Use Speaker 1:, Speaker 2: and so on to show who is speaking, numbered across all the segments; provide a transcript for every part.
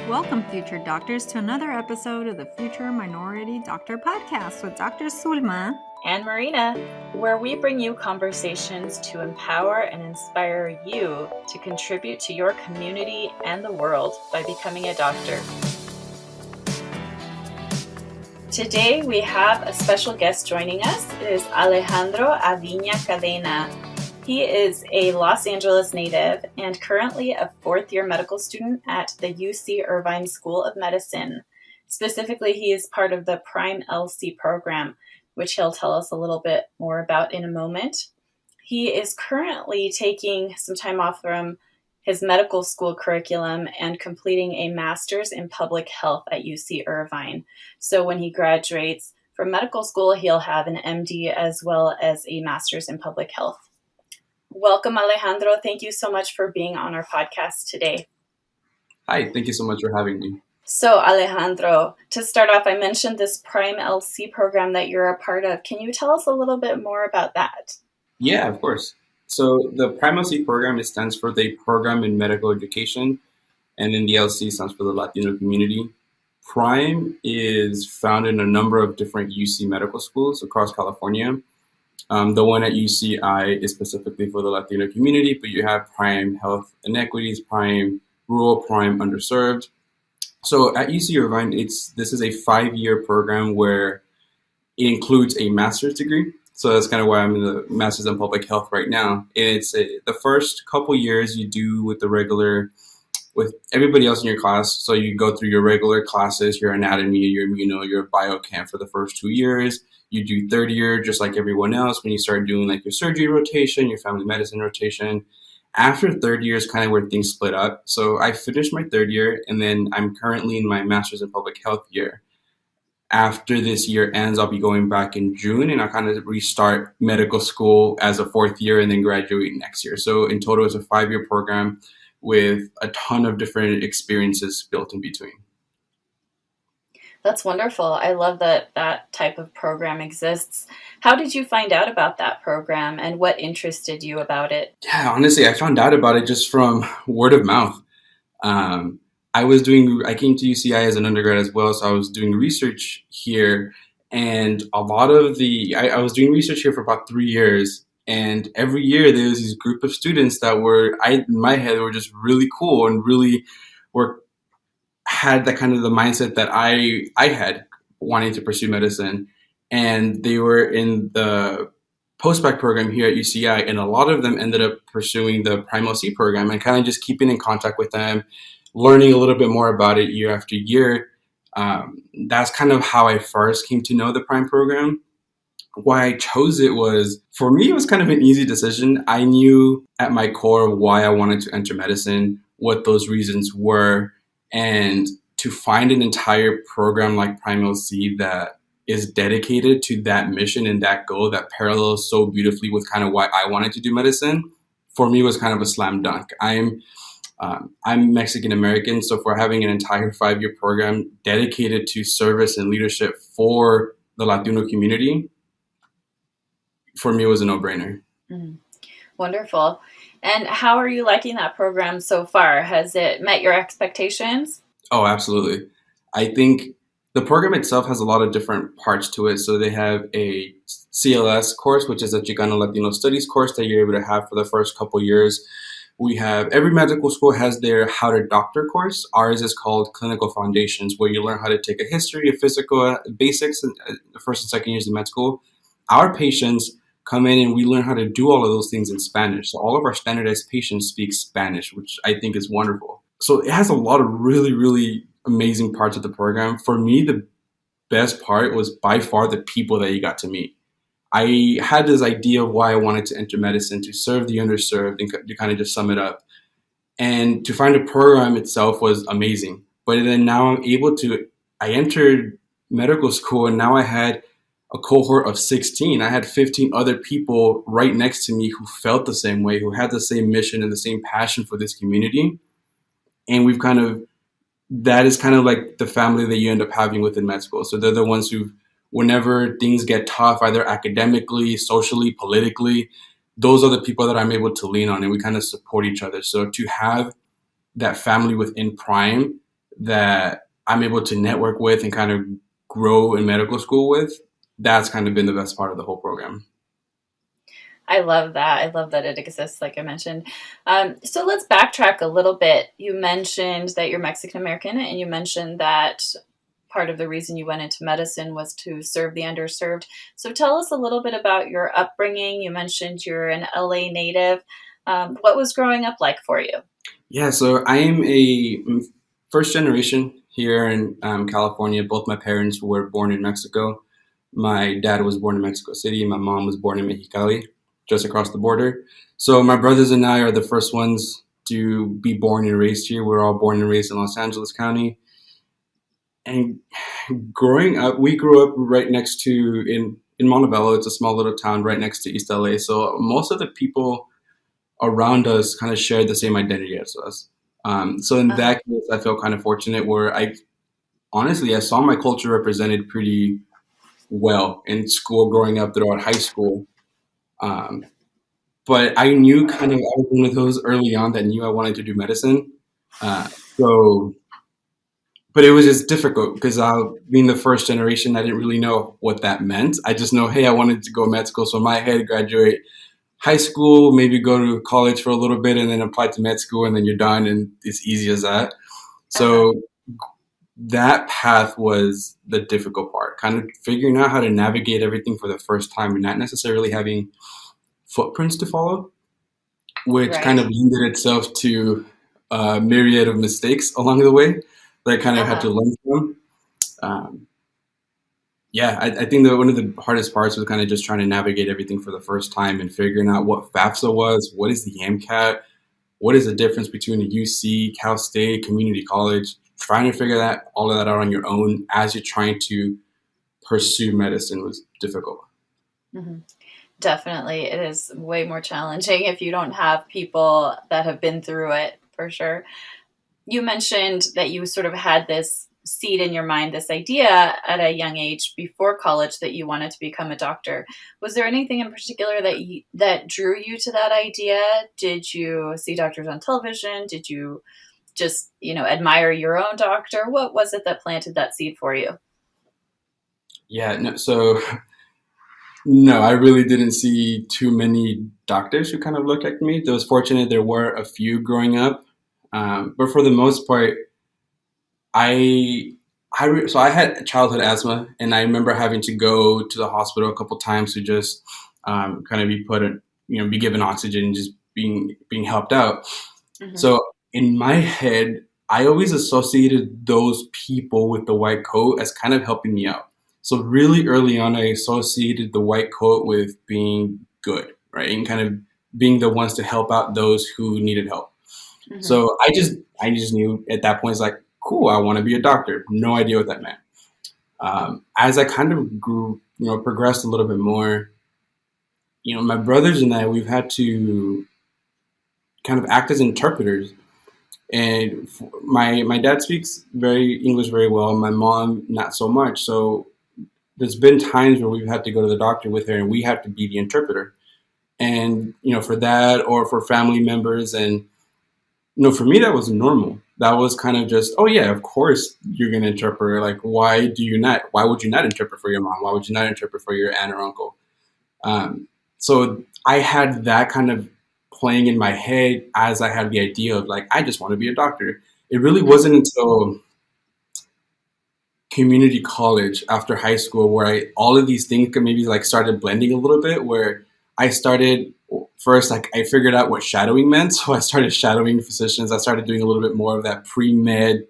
Speaker 1: Welcome, future doctors, to another episode of the Future Minority Doctor Podcast with Dr. Sulma
Speaker 2: and Marina, where we bring you conversations to empower and inspire you to contribute to your community and the world by becoming a doctor. Today we have a special guest joining us. It is Alejandro Aviña-Cadena. He is a Los Angeles native and currently a fourth-year medical student at the UC Irvine School of Medicine. Specifically, he is part of the PrimeLC Program, which he'll tell us a little bit more about in a moment. He is currently taking some time off from his medical school curriculum and completing a master's in public health at UC Irvine. So when he graduates from medical school, he'll have an MD as well as a master's in public health. Welcome, Alejandro. Thank you so much for being on our podcast today.
Speaker 3: Hi, thank you so much for having me.
Speaker 2: So, Alejandro, to start off, I mentioned this PrimeLC program that you're a part of. Can you tell us a little bit more about that?
Speaker 3: Yeah, of course. So the PrimeLC program, it stands for the Program in Medical Education, and then the LC stands for the Latino community. Prime is found in a number of different UC medical schools across California. The one at UCI is specifically for the Latino community, but you have Prime Health Inequities, Prime Rural, Prime Underserved. So at UC Irvine, this is a 5-year program where it includes a master's degree. So that's kind of why I'm in the master's in public health right now. And the first couple years you do with everybody else in your class. So you go through your regular classes, your anatomy, your immuno, your biochem for the first 2 years. You do third year just like everyone else when you start doing like your surgery rotation, your family medicine rotation. After third year is kind of where things split up. So I finished my third year and then I'm currently in my master's in public health year. After this year ends, I'll be going back in June and I'll kind of restart medical school as a fourth year and then graduate next year. So in total, it's a 5-year program with a ton of different experiences built in between.
Speaker 2: That's wonderful. I love that that type of program exists. How did you find out about that program and what interested you about it?
Speaker 3: Yeah, honestly, I found out about it just from word of mouth. I came to UCI as an undergrad as well, so I was doing research here, and I was doing research here for about 3 years, and every year there was this group of students that in my head, were just really cool and really had that kind of the mindset that I had wanting to pursue medicine, and they were in the post-bac program here at UCI, and a lot of them ended up pursuing the PrimeLC program and kind of just keeping in contact with them, learning a little bit more about it year after year. That's kind of how I first came to know the Prime program. Why I chose it for me, it was kind of an easy decision. I knew at my core why I wanted to enter medicine, what those reasons were, and to find an entire program like PrimeLC that is dedicated to that mission and that goal that parallels so beautifully with kind of why I wanted to do medicine, for me was kind of a slam dunk. I'm Mexican American, so for having an entire 5-year program dedicated to service and leadership for the Latino community, for me was a no-brainer.
Speaker 2: Mm. Wonderful. And how are you liking that program so far? Has it met your expectations?
Speaker 3: Oh, absolutely. I think the program itself has a lot of different parts to it. So they have a CLS course, which is a Chicano Latino Studies course that you're able to have for the first couple years. Every medical school has their How to Doctor course. Ours is called Clinical Foundations, where you learn how to take a history, a physical basics, in the first and second years of med school. Our patients come in and we learn how to do all of those things in Spanish. So all of our standardized patients speak Spanish, which I think is wonderful. So it has a lot of really, really amazing parts of the program. For me, the best part was by far the people that you got to meet. I had this idea of why I wanted to enter medicine, to serve the underserved, and to kind of just sum it up. And to find a program itself was amazing. But then now I entered medical school and now I had a cohort of 16. I had 15 other people right next to me who felt the same way, who had the same mission and the same passion for this community. And that is kind of like the family that you end up having within med school. So they're the ones who, whenever things get tough, either academically, socially, politically, those are the people that I'm able to lean on, and we kind of support each other. So to have that family within Prime, that I'm able to network with and kind of grow in medical school with, that's kind of been the best part of the whole program.
Speaker 2: I love that. I love that it exists, like I mentioned. So let's backtrack a little bit. You mentioned that you're Mexican American, and you mentioned that part of the reason you went into medicine was to serve the underserved. So tell us a little bit about your upbringing. You mentioned you're an LA native. What was growing up like for you?
Speaker 3: Yeah, so I am a first generation here in California. Both my parents were born in Mexico. My dad was born in Mexico City. My mom was born in Mexicali, just across the border. So my brothers and I are the first ones to be born and raised here. We're all born and raised in Los Angeles County. And growing up, we grew up right next to in Montebello. It's a small little town right next to East LA. So most of the people around us kind of shared the same identity as us. So in that case, I felt kind of fortunate where I saw my culture represented pretty well in school growing up throughout high school. But I knew kind of I was one of those early on that knew I wanted to do medicine. So, but it was just difficult because being the first generation, I didn't really know what that meant. I just know, hey, I wanted to go med school. So in my head, graduate high school, maybe go to college for a little bit and then apply to med school and then you're done, and it's easy as that. So that path was the difficult part, kind of figuring out how to navigate everything for the first time and not necessarily having footprints to follow, which kind of lended itself to a myriad of mistakes along the way that I kind of had to learn from. I think that one of the hardest parts was kind of just trying to navigate everything for the first time and figuring out what FAFSA was, what is the MCAT, what is the difference between a UC, Cal State, community college, trying to figure all of that out on your own as you're trying to pursue medicine was difficult.
Speaker 2: Mm-hmm. Definitely. It is way more challenging if you don't have people that have been through it, for sure. You mentioned that you sort of had this seed in your mind, this idea at a young age before college that you wanted to become a doctor. Was there anything in particular that drew you to that idea? Did you see doctors on television? Did you just, admire your own doctor? What was it that planted that seed for you?
Speaker 3: Yeah, no, I really didn't see too many doctors who kind of looked like me. I was fortunate there were a few growing up. But for the most part, I had childhood asthma, and I remember having to go to the hospital a couple times to just kind of be given oxygen and just being helped out. Mm-hmm. So in my head, I always associated those people with the white coat as kind of helping me out. So really early on, I associated the white coat with being good, right? And kind of being the ones to help out those who needed help. Mm-hmm. So I just knew at that point, it's like, cool, I want to be a doctor. No idea what that meant. As I kind of grew, progressed a little bit more, my brothers and I, we've had to kind of act as interpreters. And my dad speaks English very well. My mom, not so much. So there's been times where we've had to go to the doctor with her and we have to be the interpreter. And, for that or for family members. And, for me, that was normal. That was kind of just, oh yeah, of course you're going to interpret. Like, why would you not interpret for your mom? Why would you not interpret for your aunt or uncle? So I had that kind of playing in my head as I had the idea of like, I just want to be a doctor. It really wasn't until community college after high school where all of these things maybe like started blending a little bit, where I started first, like I figured out what shadowing meant. So I started shadowing physicians. I started doing a little bit more of that pre-med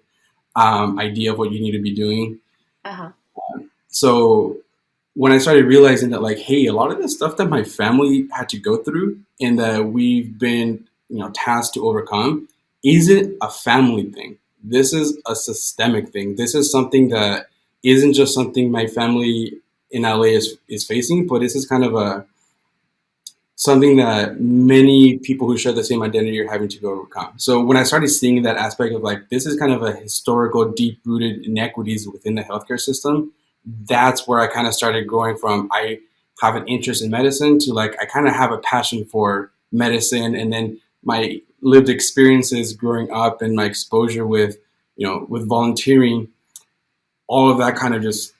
Speaker 3: idea of what you need to be doing. So when I started realizing that like, hey, a lot of the stuff that my family had to go through and that we've been, tasked to overcome isn't a family thing. This is a systemic thing. This is something that isn't just something my family in LA is facing, but this is kind of something that many people who share the same identity are having to overcome. So when I started seeing that aspect of like, this is kind of a historical, deep-rooted inequities within the healthcare system, that's where I kind of started going from, I have an interest in medicine to like, I kind of have a passion for medicine. And then my lived experiences growing up and my exposure with with volunteering, all of that kind of just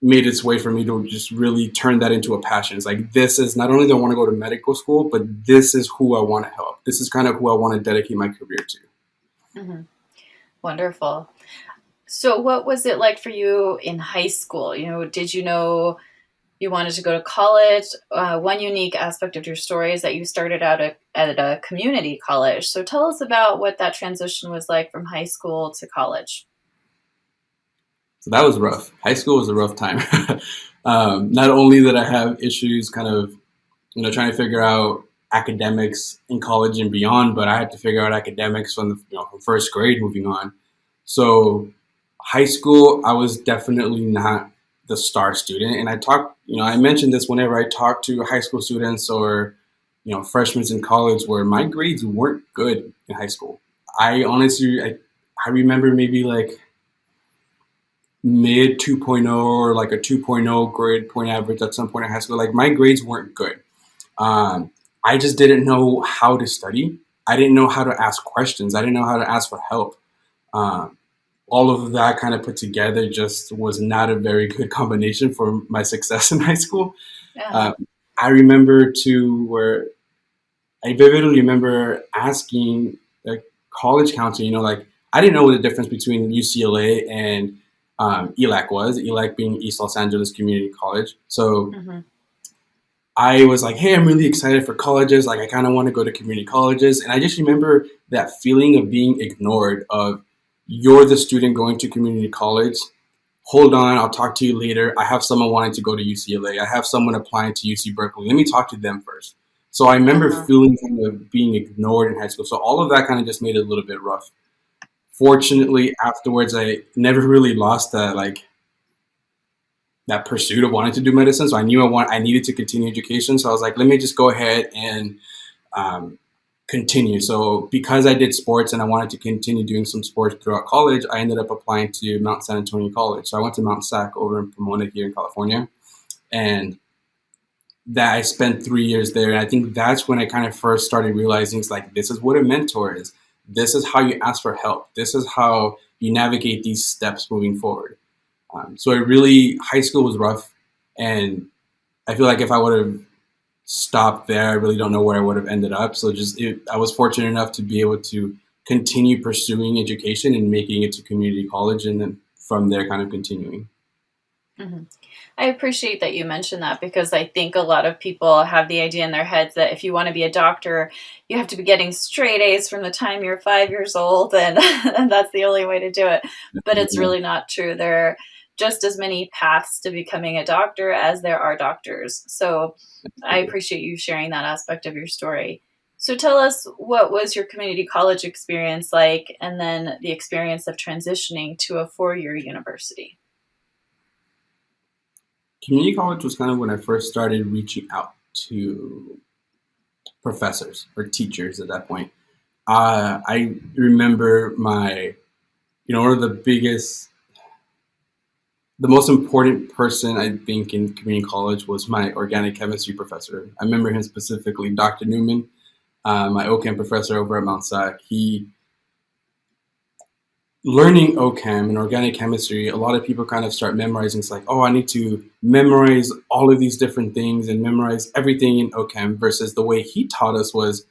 Speaker 3: made its way for me to just really turn that into a passion. It's like, this is not only do I want to go to medical school, but this is who I want to help. This is kind of who I want to dedicate my career to.
Speaker 2: Mm-hmm. Wonderful. So what was it like for you in high school? Did you know you wanted to go to college? One unique aspect of your story is that you started out at a community college. So tell us about what that transition was like from high school to college.
Speaker 3: So that was rough. High school was a rough time. Not only did I have issues kind of, trying to figure out academics in college and beyond, but I had to figure out academics from first grade moving on. So high school, I was definitely not the star student. And I mentioned this whenever I talk to high school students or, freshmen in college, where my grades weren't good in high school. I honestly, I remember maybe like mid 2.0 or like a 2.0 grade point average at some point in high school. Like, my grades weren't good. I just didn't know how to study. I didn't know how to ask questions. I didn't know how to ask for help. All of that kind of put together just was not a very good combination for my success in high school.
Speaker 2: Yeah.
Speaker 3: I remember I vividly remember asking the college counselor, I didn't know what the difference between UCLA and ELAC was, ELAC being East Los Angeles Community College. So
Speaker 2: Mm-hmm.
Speaker 3: I was like, hey, I'm really excited for colleges. Like, I kind of want to go to community colleges. And I just remember that feeling of being ignored, of you're the student going to community college. Hold on, I'll talk to you later. I have someone wanting to go to UCLA. I have someone applying to UC Berkeley. Let me talk to them first. So I remember feeling kind of being ignored in high school. So all of that kind of just made it a little bit rough. Fortunately, afterwards, I never really lost that pursuit of wanting to do medicine. So I knew I needed to continue education. So I was like, let me just go ahead and continue. So because I did sports and I wanted to continue doing some sports throughout college, I ended up applying to Mount San Antonio College. So I went to Mount SAC over in Pomona here in California. And that I spent 3 years there. And I think that's when I kind of first started realizing, it's like, this is what a mentor is. This is how you ask for help. This is how you navigate these steps moving forward. So high school was rough. And I feel like if I would have stopped there, I really don't know where I would have ended up. So I was fortunate enough to be able to continue pursuing education and making it to community college. And then from there, kind of continuing.
Speaker 2: Mm-hmm. I appreciate that you mentioned that, because I think a lot of people have the idea in their heads that if you want to be a doctor, you have to be getting straight A's from the time you're 5 years old, and that's the only way to do it. But it's really not true. There are just as many paths to becoming a doctor as there are doctors. So I appreciate you sharing that aspect of your story. So tell us, what was your community college experience like, and then the experience of transitioning to a 4-year university?
Speaker 3: Community college was kind of when I first started reaching out to professors or teachers at that point. I remember one of the most important person I think in community college was my organic chemistry professor. I remember him specifically, Dr. Newman, my OChem professor over at Mount SAC. Learning OChem and organic chemistry, a lot of people kind of start memorizing. It's like, oh, I need to memorize all of these different things and memorize everything in OChem, versus the way he taught us was,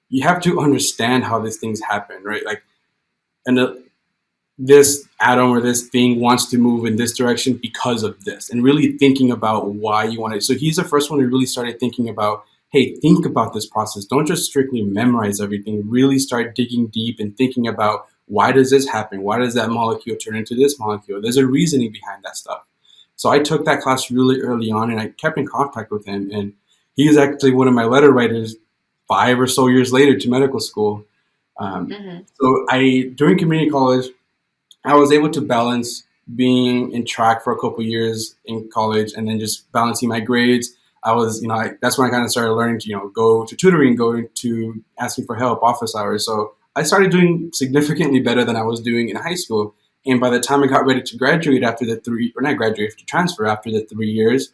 Speaker 3: you have to understand how these things happen, right? Like, and this atom or this thing wants to move in this direction because of this, and really thinking about why you want it. So he's the first one who really started thinking about, hey, think about this process. Don't just strictly memorize everything. Really start digging deep and thinking about, why does this happen? Why does that molecule turn into this molecule? There's a reasoning behind that stuff. So I took that class really early on, and I kept in contact with him. And he's actually one of my letter writers 5 or so years later to medical school. So during community college, I was able to balance being in track for a couple years in college and then just balancing my grades. That's when I kind of started learning to, go to tutoring, go to asking for help, office hours. So I started doing significantly better than I was doing in high school. And by the time I got ready to graduate after to transfer after the 3 years,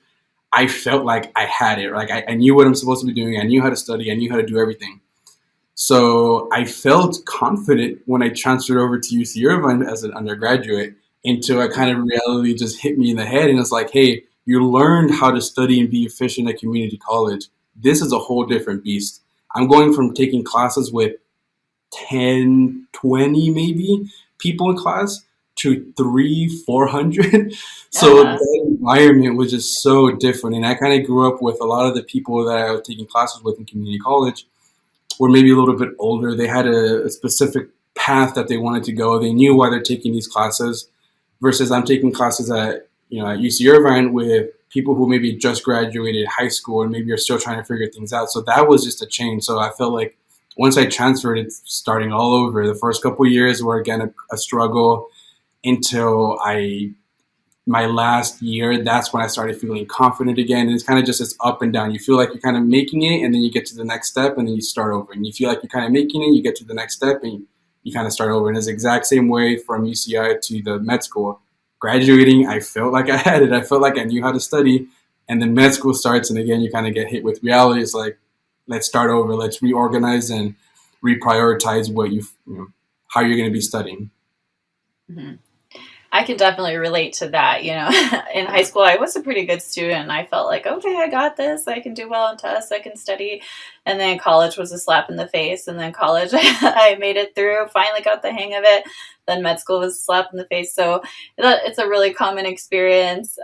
Speaker 3: I felt like I had it. Like I knew what I'm supposed to be doing. I knew how to study. I knew how to do everything. So I felt confident when I transferred over to UC Irvine as an undergraduate until a kind of reality just hit me in the head. And it's like, hey, you learned how to study and be efficient at community college. This is a whole different beast. I'm going from taking classes with 10, 20 maybe people in class to 400. So
Speaker 2: Uh-huh.
Speaker 3: that environment was just so different. And I kind of grew up with a lot of the people that I was taking classes with in community college were maybe a little bit older. They had a specific path that they wanted to go. They knew why they're taking these classes versus I'm taking classes at UC Irvine with people who maybe just graduated high school and maybe are still trying to figure things out. So that was just a change. So I felt like once I transferred, it's starting all over. The first couple of years were again a struggle until my last year. That's when I started feeling confident again. And it's kind of just this up and down. You feel like you're kind of making it, and then you get to the next step, and then you start over. And you feel like you're kind of making it, you get to the next step, and you kind of start over. And it's the exact same way from UCI to the med school. Graduating, I felt like I had it. I felt like I knew how to study. And then med school starts, and again, you kind of get hit with reality. It's like, let's start over. Let's reorganize and reprioritize how you're going to be studying.
Speaker 2: Mhm. I can definitely relate to that. In high school, I was a pretty good student. I felt like, okay, I got this. I can do well in tests. I can study. And then college was a slap in the face. And then college, I made it through, finally got the hang of it. Then med school was a slap in the face. So it's a really common experience.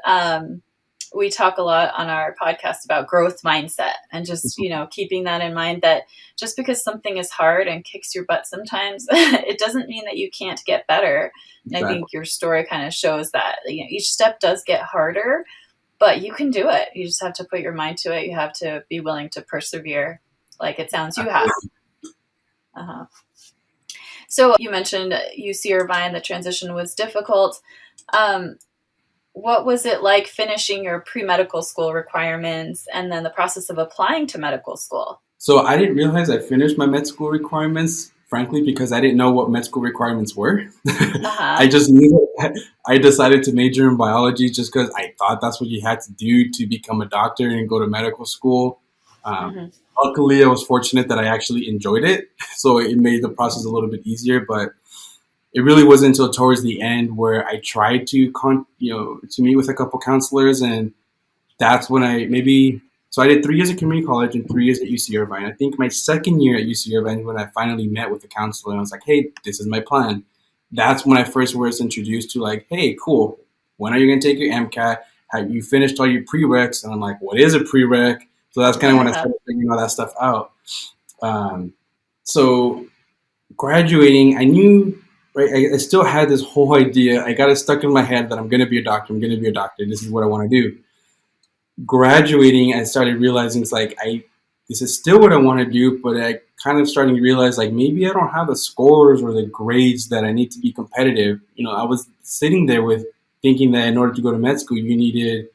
Speaker 2: We talk a lot on our podcast about growth mindset and just, keeping that in mind that just because something is hard and kicks your butt sometimes, it doesn't mean that you can't get better. And I
Speaker 3: Exactly.
Speaker 2: think your story kind of shows that each step does get harder, but you can do it. You just have to put your mind to it. You have to be willing to persevere, like it sounds you have. Uh-huh. So you mentioned UC Irvine, the transition was difficult. What was it like finishing your pre-medical school requirements and then the process of applying to medical school?
Speaker 3: So I didn't realize I finished my med school requirements, frankly, because I didn't know what med school requirements were. I
Speaker 2: Uh-huh.
Speaker 3: just knew that I decided to major in biology just because I thought that's what you had to do to become a doctor and go to medical school. Um,
Speaker 2: Mm-hmm.
Speaker 3: Luckily, I was fortunate that I actually enjoyed it, so it made the process a little bit easier. But it really wasn't until towards the end where I tried to meet with a couple counselors, and that's when I did 3 years of community college and 3 years at UC Irvine. I think my second year at UC Irvine when I finally met with the counselor and I was like, hey, this is my plan. That's when I first was introduced to like, hey, cool. When are you going to take your MCAT? Have you finished all your prereqs? And I'm like, what is a prereq? So that's kind of when I started figuring all that stuff out. Um, so graduating, I knew, right, I still had this whole idea. I got it stuck in my head that I'm going to be a doctor. I'm going to be a doctor. This is what I want to do. Graduating, I started realizing it's like this is still what I want to do, but I kind of starting to realize like maybe I don't have the scores or the grades that I need to be competitive. I was sitting there with thinking that in order to go to med school, you needed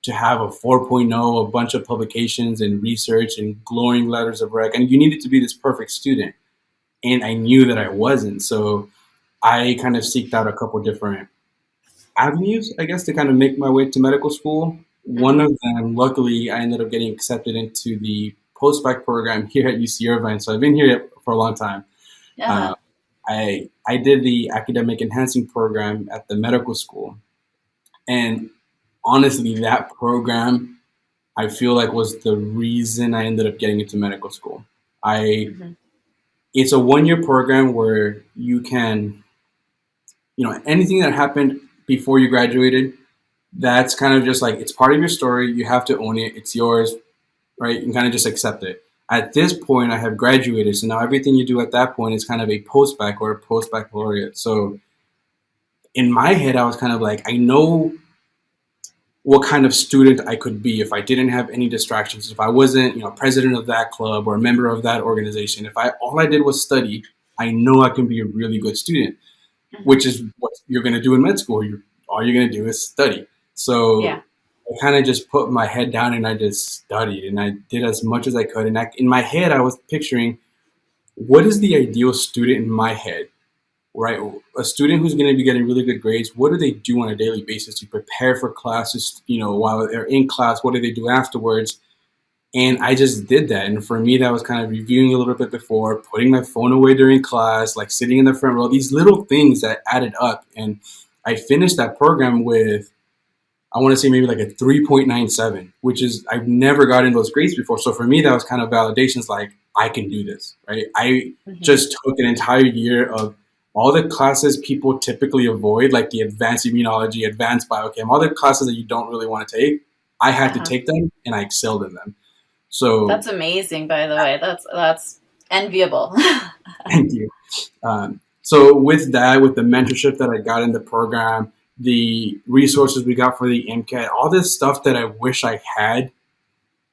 Speaker 3: to have a 4.0, a bunch of publications and research and glowing letters of rec, and you needed to be this perfect student. And I knew that I wasn't, so I kind of seeked out a couple different avenues, I guess, to kind of make my way to medical school. One
Speaker 2: Mm-hmm.
Speaker 3: of them, luckily, I ended up getting accepted into the post-bac program here at UC Irvine. So I've been here for a long time.
Speaker 2: Uh-huh.
Speaker 3: Uh, I did the academic enhancing program at the medical school, and honestly, that program I feel like was the reason I ended up getting into medical school. I
Speaker 2: Mm-hmm.
Speaker 3: It's a 1 year program where you can, anything that happened before you graduated, that's kind of just like it's part of your story. You have to own it. It's yours, right? And kind of just accept it. At this point, I have graduated, so now everything you do at that point is kind of a post-bac or a post-baccalaureate. So in my head, I was kind of like, I know what kind of student I could be if I didn't have any distractions. If I wasn't, president of that club or a member of that organization, if I all I did was study, I know I can be a really good student,
Speaker 2: Mm-hmm.
Speaker 3: which is what you're going to do in med school. All you're going to do is study.
Speaker 2: Yeah.
Speaker 3: So I kind of just put my head down and I just studied and I did as much as I could. And in my head, I was picturing what is the ideal student in my head, right? A student who's going to be getting really good grades. What do they do on a daily basis to prepare for classes? While they're in class, what do they do afterwards? And I just did that. And for me, that was kind of reviewing a little bit before, putting my phone away during class, like sitting in the front row, these little things that added up. And I finished that program with, I want to say maybe like a 3.97, which is, I've never gotten those grades before. So for me, that was kind of validations like, I can do this, right? I just took an entire year of all the classes people typically avoid, like the advanced immunology, advanced biochem, all the classes that you don't really want to take. I had to take them and I excelled in them. So
Speaker 2: that's amazing, by the way. That's enviable.
Speaker 3: thank you. So with that, with the mentorship that I got in the program, the resources we got for the MCAT, all this stuff that I wish I had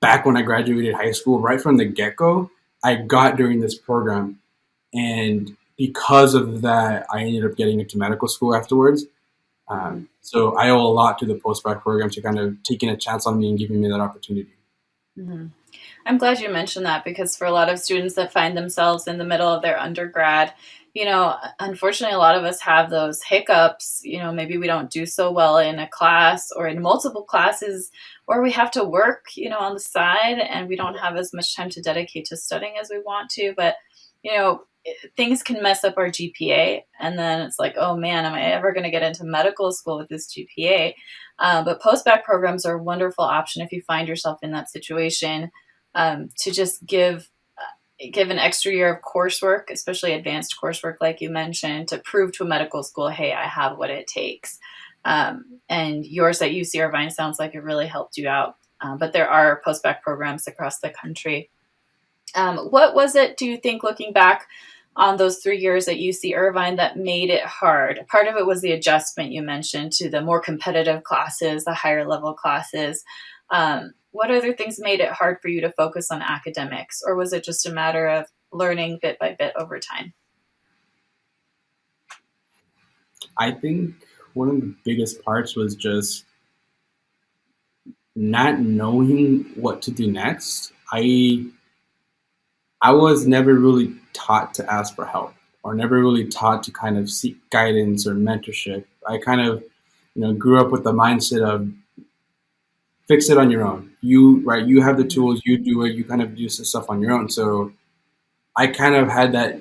Speaker 3: back when I graduated high school, right from the get-go, I got during this program. And because of that, I ended up getting into medical school afterwards. So I owe a lot to the post-bac program to kind of taking a chance on me and giving me that opportunity.
Speaker 2: I'm glad you mentioned that, because for a lot of students that find themselves in the middle of their undergrad, unfortunately, a lot of us have those hiccups. Maybe we don't do so well in a class or in multiple classes, or we have to work, on the side, and we don't have as much time to dedicate to studying as we want to. But, things can mess up our GPA. And then it's like, oh man, am I ever going to get into medical school with this GPA? But post-bac programs are a wonderful option if you find yourself in that situation, to just give an extra year of coursework, especially advanced coursework, like you mentioned, to prove to a medical school, hey, I have what it takes. And yours at UC Irvine sounds like it really helped you out. But there are post-bac programs across the country. What was it, do you think, looking back on those 3 years at UC Irvine, that made it hard? Part of it was the adjustment you mentioned to the more competitive classes, the higher level classes. What other things made it hard for you to focus on academics, or was it just a matter of learning bit by bit over time?
Speaker 3: I think one of the biggest parts was just not knowing what to do next. I was never really taught to ask for help, or never really taught to kind of seek guidance or mentorship. I kind of, grew up with the mindset of fix it on your own. You have the tools, you do it, you kind of do some stuff on your own. So I kind of had that,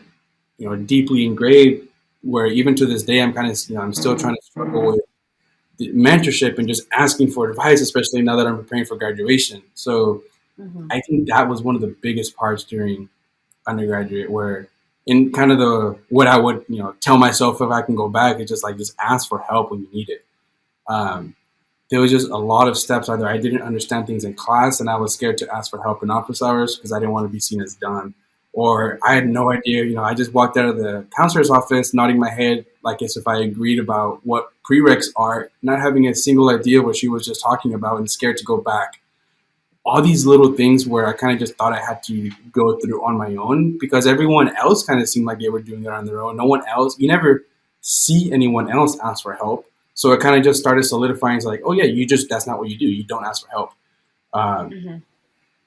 Speaker 3: deeply engraved, where even to this day, I'm kind of, I'm still trying to struggle with the mentorship and just asking for advice, especially now that I'm preparing for graduation. So I think that was one of the biggest parts during undergraduate, where in kind of what I would, tell myself if I can go back, it's just ask for help when you need it. There was just a lot of steps. Either I didn't understand things in class and I was scared to ask for help in office hours because I didn't want to be seen as dumb, or I had no idea, I just walked out of the counselor's office nodding my head like as if I agreed about what prereqs are, not having a single idea what she was just talking about, and scared to go back. All these little things where I kind of just thought I had to go through on my own because everyone else kind of seemed like they were doing it on their own. No one else, you never see anyone else ask for help. So it kind of just started solidifying. It's like, oh yeah, that's not what you do. You don't ask for help.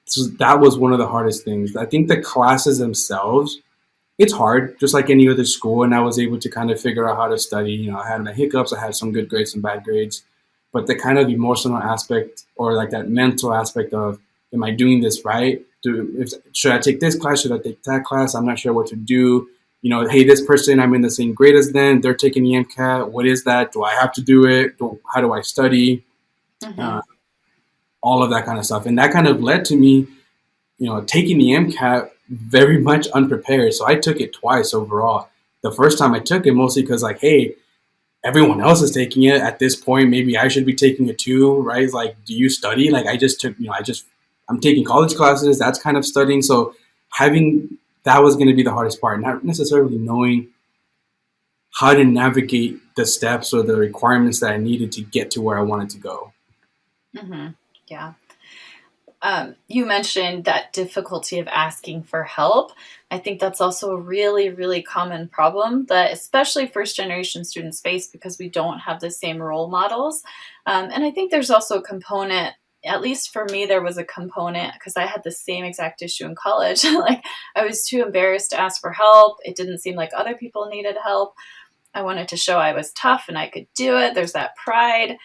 Speaker 3: So that was one of the hardest things. I think the classes themselves, it's hard, just like any other school. And I was able to kind of figure out how to study. I had my hiccups. I had some good grades, some bad grades. But the kind of emotional aspect, or like that mental aspect of, am I doing this right? Should I take this class? Should I take that class? I'm not sure what to do. Hey, this person, I'm in the same grade as them. They're taking the MCAT. What is that? Do I have to do it? How do I study? All of that kind of stuff. And that kind of led to me, taking the MCAT very much unprepared. So I took it twice overall. The first time I took it mostly because hey, everyone else is taking it at this point. Maybe I should be taking it too, right? It's like, do you study? I just took, I'm taking college classes. That's kind of studying. So that was going to be the hardest part, not necessarily knowing how to navigate the steps or the requirements that I needed to get to where I wanted to go.
Speaker 2: Yeah. You mentioned that difficulty of asking for help. I think that's also a really, really common problem that especially first generation students face because we don't have the same role models. And I think there's also a component, at least for me, there was a component because I had the same exact issue in college. I was too embarrassed to ask for help. It didn't seem like other people needed help. I wanted to show I was tough and I could do it. There's that pride.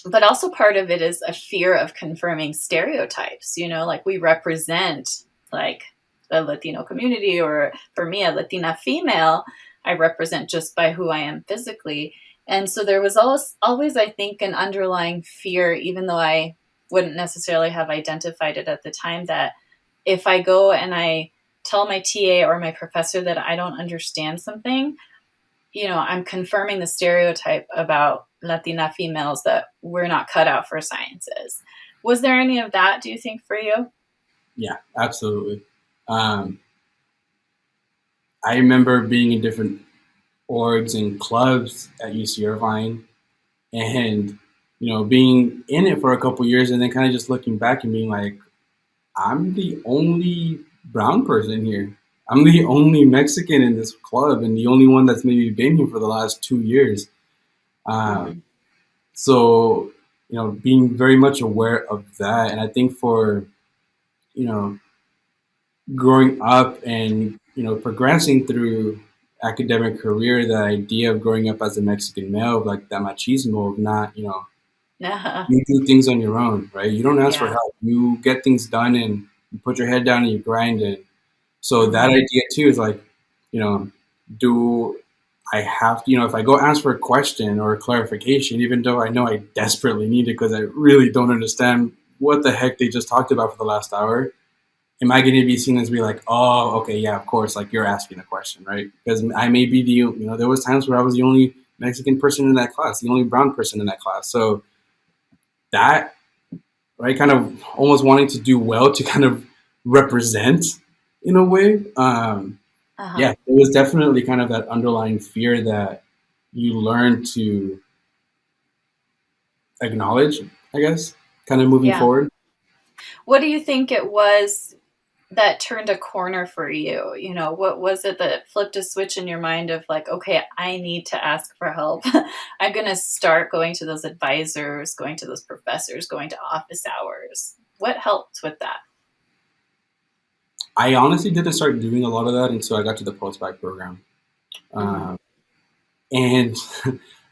Speaker 2: But also part of it is a fear of confirming stereotypes, like we represent like the Latino community, or for me, a Latina female, I represent just by who I am physically. And so there was always, I think, an underlying fear, even though I wouldn't necessarily have identified it at the time, that if I go and I tell my TA or my professor that I don't understand something, I'm confirming the stereotype about Latina females that we're not cut out for sciences. Was there any of that, do you think, for you?
Speaker 3: Yeah, absolutely. Um, I remember being in different orgs and clubs at UC Irvine, and being in it for a couple years, and then kind of just looking back and being like, I'm the only brown person here. I'm the only Mexican in this club, and the only one that's maybe been here for the last 2 years.
Speaker 2: Mm-hmm.
Speaker 3: So, being very much aware of that, and I think for you know growing up and progressing through academic career, the idea of growing up as a Mexican male, like that machismo of not,
Speaker 2: Uh-huh.
Speaker 3: you do things on your own, right? You don't ask for
Speaker 2: Yeah.
Speaker 3: help. You get things done and you put your head down and you grind it. So that
Speaker 2: Mm-hmm.
Speaker 3: idea too is like, you know, do I have to, if I go ask for a question or a clarification, even though I know I desperately need it because I really don't understand what the heck they just talked about for the last hour, am I going to be seen as be like, oh, okay, yeah, of course, like you're asking a question, right? Because I may be there was times where I was the only Mexican person in that class, the only brown person in that class. So that, right, kind of almost wanting to do well to kind of represent in a way. Yeah,
Speaker 2: Uh-huh.
Speaker 3: it was definitely kind of that underlying fear that you learn to acknowledge, I guess, kind of moving
Speaker 2: Yeah.
Speaker 3: forward.
Speaker 2: What do you think it was that turned a corner for you? What was it that flipped a switch in your mind of like, okay, I need to ask for help. I'm going to start going to those advisors, going to those professors, going to office hours. What helped with that?
Speaker 3: I honestly didn't start doing a lot of that until I got to the post-bac program.
Speaker 2: Mm-hmm.
Speaker 3: Um, and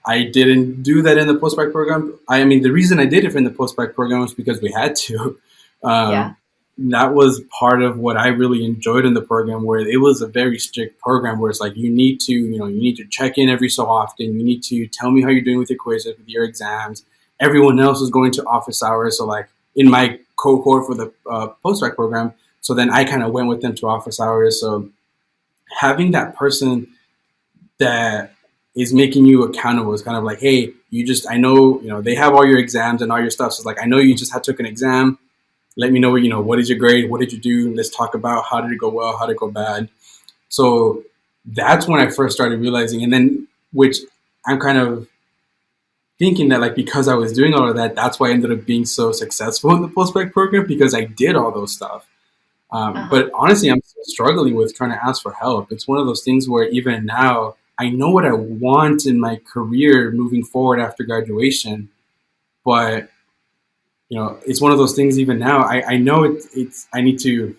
Speaker 3: I didn't do that in the post-bac program. I mean, the reason I did it in the post-bac program was because we had to.
Speaker 2: Yeah.
Speaker 3: That was part of what I really enjoyed in the program, where it was a very strict program where it's like you need to, you need to check in every so often. You need to tell me how you're doing with your quizzes, with your exams. Everyone else is going to office hours. So like in my cohort for the post-bac program, so then I kind of went with them to office hours. So having that person that is making you accountable is kind of like, hey, I know, they have all your exams and all your stuff. So it's like, I know you just took an exam. Let me know, what is your grade? What did you do? Let's talk about how did it go well? How did it go bad? So that's when I first started realizing, and then, which I'm kind of thinking that like, because I was doing all of that, that's why I ended up being so successful in the post-bac program, because I did all those stuff.
Speaker 2: Uh-huh.
Speaker 3: But honestly, I'm still struggling with trying to ask for help. It's one of those things where even now, I know what I want in my career moving forward after graduation, but it's one of those things. Even now, I know it's I need to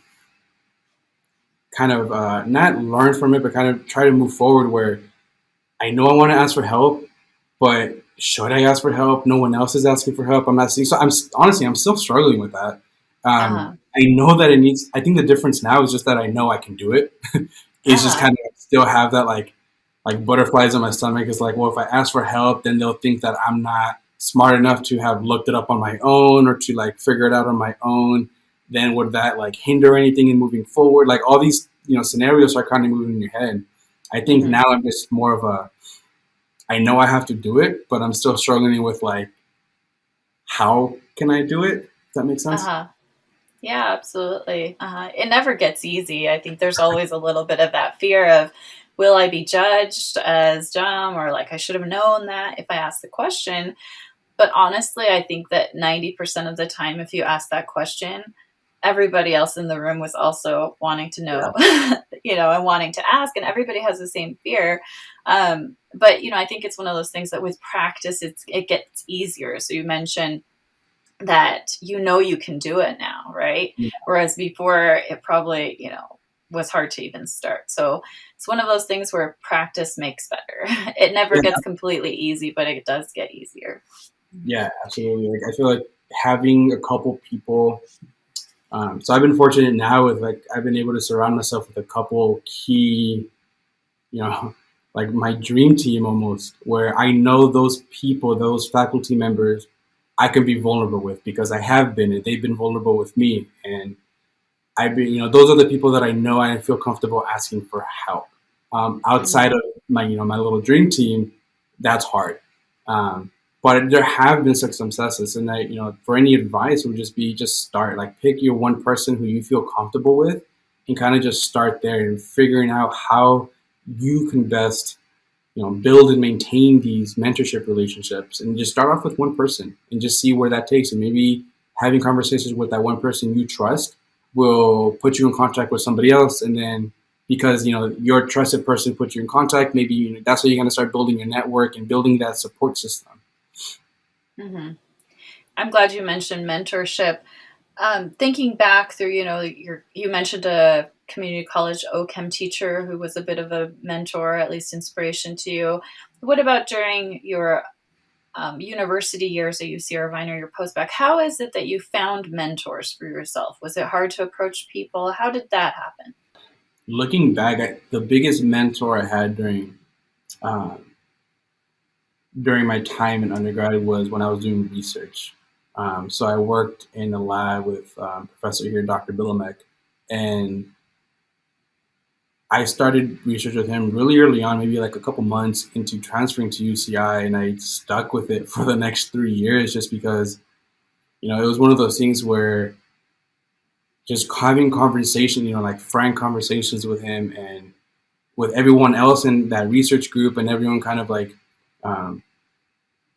Speaker 3: kind of not learn from it, but kind of try to move forward. Where I know I want to ask for help, but should I ask for help? No one else is asking for help. I'm asking. So I'm still struggling with that.
Speaker 2: Uh-huh.
Speaker 3: I know that it needs. I think the difference now is just that I know I can do it. It's just
Speaker 2: Uh-huh.
Speaker 3: kind of still have that like butterflies in my stomach. It's like, well, if I ask for help, then they'll think that I'm not smart enough to have looked it up on my own or to like figure it out on my own. Then would that like hinder anything in moving forward? Like all these scenarios are kind of moving in your head. I think
Speaker 2: Mm-hmm.
Speaker 3: now I'm just more of a, I know I have to do it, but I'm still struggling with like, how can I do it? Does that make sense?
Speaker 2: Uh-huh. Yeah, absolutely. It never gets easy. I think there's always a little bit of that fear of, will I be judged as dumb, or like I should have known that if I asked the question. But honestly, I think that 90% of the time, if you ask that question, everybody else in the room was also wanting to
Speaker 3: Yeah.
Speaker 2: know, and wanting to ask, and everybody has the same fear. But I think it's one of those things that with practice, it gets easier. So you mentioned that you can do it now, right?
Speaker 3: Yeah.
Speaker 2: Whereas before it probably, was hard to even start. So it's one of those things where practice makes better. It never
Speaker 3: Yeah.
Speaker 2: gets completely easy, but it does get easier.
Speaker 3: Yeah, absolutely. Like I feel like having a couple people. So I've been fortunate now with like I've been able to surround myself with a couple key, you know, like my dream team almost, where I know those people, those faculty members, I can be vulnerable with because I have been and they've been vulnerable with me, and I've been, those are the people that I know and I feel comfortable asking for help. Outside
Speaker 2: Mhm.
Speaker 3: of my, my little dream team, that's hard. But there have been successes, and for any advice would just be just start. Like pick your one person who you feel comfortable with, and kind of just start there and figuring out how you can best, build and maintain these mentorship relationships, and just start off with one person and just see where that takes. And maybe having conversations with that one person you trust will put you in contact with somebody else, and then because your trusted person put you in contact, maybe that's how you're going to start building your network and building that support system.
Speaker 2: Mhm. I'm glad you mentioned mentorship. Thinking back through, you mentioned a community college OChem teacher who was a bit of a mentor, at least inspiration to you. What about during your university years at UC Irvine or your postbac? How is it that you found mentors for yourself? Was it hard to approach people? How did that happen?
Speaker 3: Looking back, the biggest mentor I had um, during my time in undergrad was when I was doing research. So I worked in a lab with professor here, Dr. P.R.I.M.E, and I started research with him really early on, maybe like a couple months into transferring to UCI, and I stuck with it for the next 3 years just because, it was one of those things where just having conversation, like frank conversations with him and with everyone else in that research group, and everyone kind of like, um,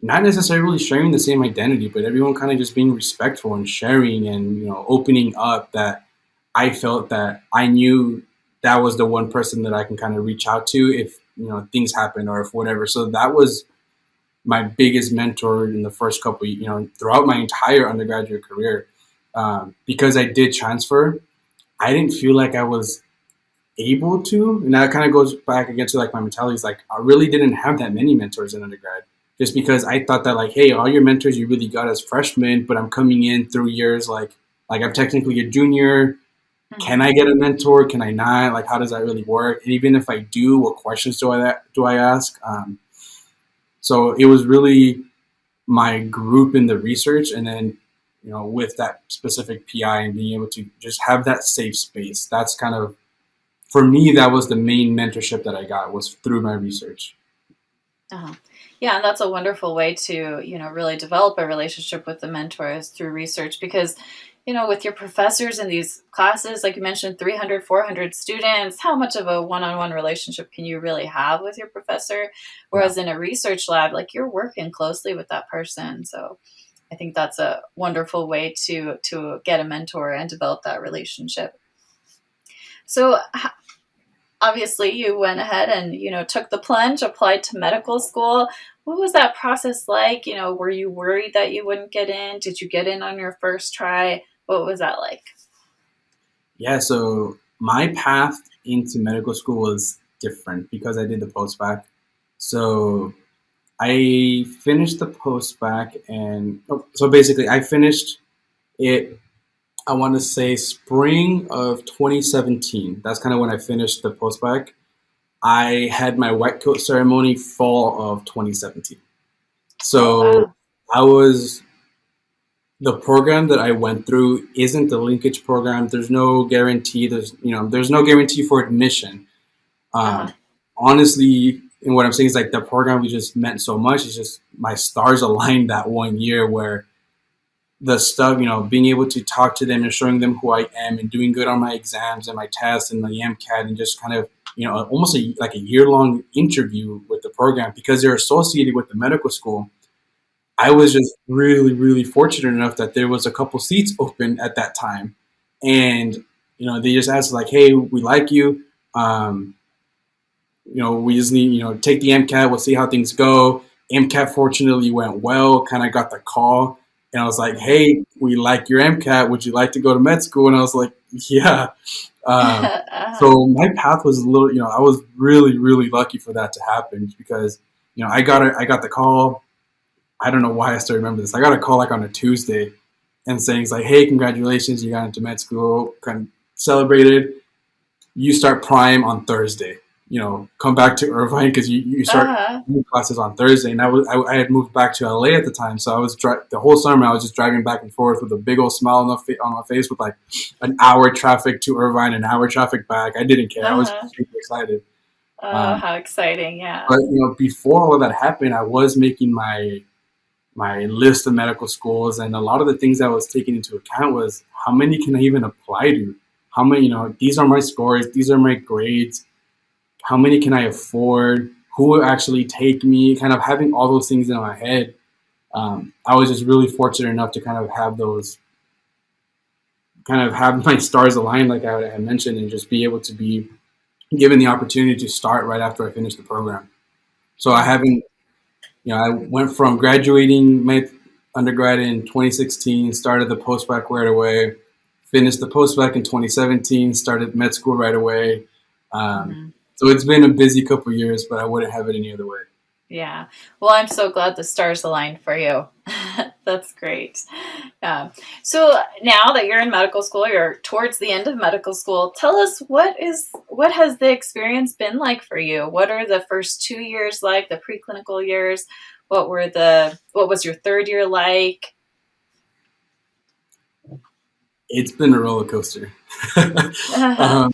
Speaker 3: not necessarily sharing the same identity, but everyone kind of just being respectful and sharing and, opening up, that I felt that I knew that was the one person that I can kind of reach out to if, things happen or if whatever. So that was my biggest mentor in the first couple, throughout my entire undergraduate career. Because I did transfer, I didn't feel like I was able to, and that kind of goes back again to like my mentality is like I really didn't have that many mentors in undergrad, just because I thought that like, hey, all your mentors you really got as freshmen, but I'm coming in through years like I'm technically a junior. Can
Speaker 2: Mhm.
Speaker 3: I get a mentor? Can I not? Like, how does that really work? And even if I do, what questions do I ask? So it was really my group in the research, and then with that specific PI and being able to just have that safe space. That's kind of, for me, that was the main mentorship that I got, was through my research.
Speaker 2: Uh-huh. Yeah, and that's a wonderful way to, really develop a relationship with the mentor is through research because, with your professors in these classes, like you mentioned, 300, 400 students, how much of a one-on-one relationship can you really have with your professor?
Speaker 3: Yeah.
Speaker 2: Whereas in a research lab, like you're working closely with that person. So I think that's a wonderful way to get a mentor and develop that relationship. So obviously you went ahead and took the plunge, applied to medical school. What was that process like? Were you worried that you wouldn't get in? Did you get in on your first try? What was that like?
Speaker 3: Yeah, so my path into medical school was different because I did the post-bac. So I finished the post-bac, and so basically I finished it, I want to say spring of 2017. That's kind of when I finished the post-bac. I had my white coat ceremony fall of 2017.
Speaker 2: Oh
Speaker 3: So
Speaker 2: wow.
Speaker 3: I was the program that I went through isn't the linkage program. There's no guarantee. There's no guarantee for admission.
Speaker 2: Uh-huh.
Speaker 3: Honestly, and what I'm saying is like the program we just meant so much. It's just my stars aligned that one year where the stuff, being able to talk to them and showing them who I am and doing good on my exams and my tests and my MCAT, and just kind of, almost like a year long interview with the program because they're associated with the medical school. I was just really, really fortunate enough that there was a couple seats open at that time, and they just asked like, "Hey, we like you. Um, we just need take the MCAT. We'll see how things go." MCAT fortunately went well. Kind of got the call, and I was like, "Hey, we like your MCAT. Would you like to go to med school?" And I was like, "Yeah."
Speaker 2: Uh-huh.
Speaker 3: So my path was a little, I was really, really lucky for that to happen because I got the call. I don't know why I still remember this. I got a call like on a Tuesday and saying it's like, hey, congratulations, you got into med school, kind of celebrated. You start Prime on Thursday. Come back to Irvine because you start
Speaker 2: Uh-huh.
Speaker 3: new classes on Thursday. And I had moved back to LA at the time, so I was the whole summer I was just driving back and forth with a big old smile on my face with like an hour traffic to Irvine, an hour traffic back. I didn't care. I was
Speaker 2: Uh-huh.
Speaker 3: super excited.
Speaker 2: Oh,
Speaker 3: Um,
Speaker 2: how exciting. Yeah.
Speaker 3: but before all of that happened, I was making my list of medical schools, and a lot of the things I was taking into account was how many can I even apply to? How many, these are my scores, these are my grades, how many can I afford? Who will actually take me? Kind of having all those things in my head. I was just really fortunate enough to kind of have my stars aligned, like I had mentioned, and just be able to be given the opportunity to start right after I finished the program. So I haven't, I went from graduating my undergrad in 2016, started the post-bac right away, finished the post-bac in 2017, started med school right away.
Speaker 2: Mm-hmm.
Speaker 3: So it's been a busy couple of years, but I wouldn't have it any other way.
Speaker 2: Yeah. Well, I'm so glad the stars aligned for you. That's great. So now that you're in medical school, you're towards the end of medical school. Tell us what has the experience been like for you? What are the first 2 years like, the preclinical years? What was your third year like?
Speaker 3: It's been a roller coaster.
Speaker 2: Uh-huh.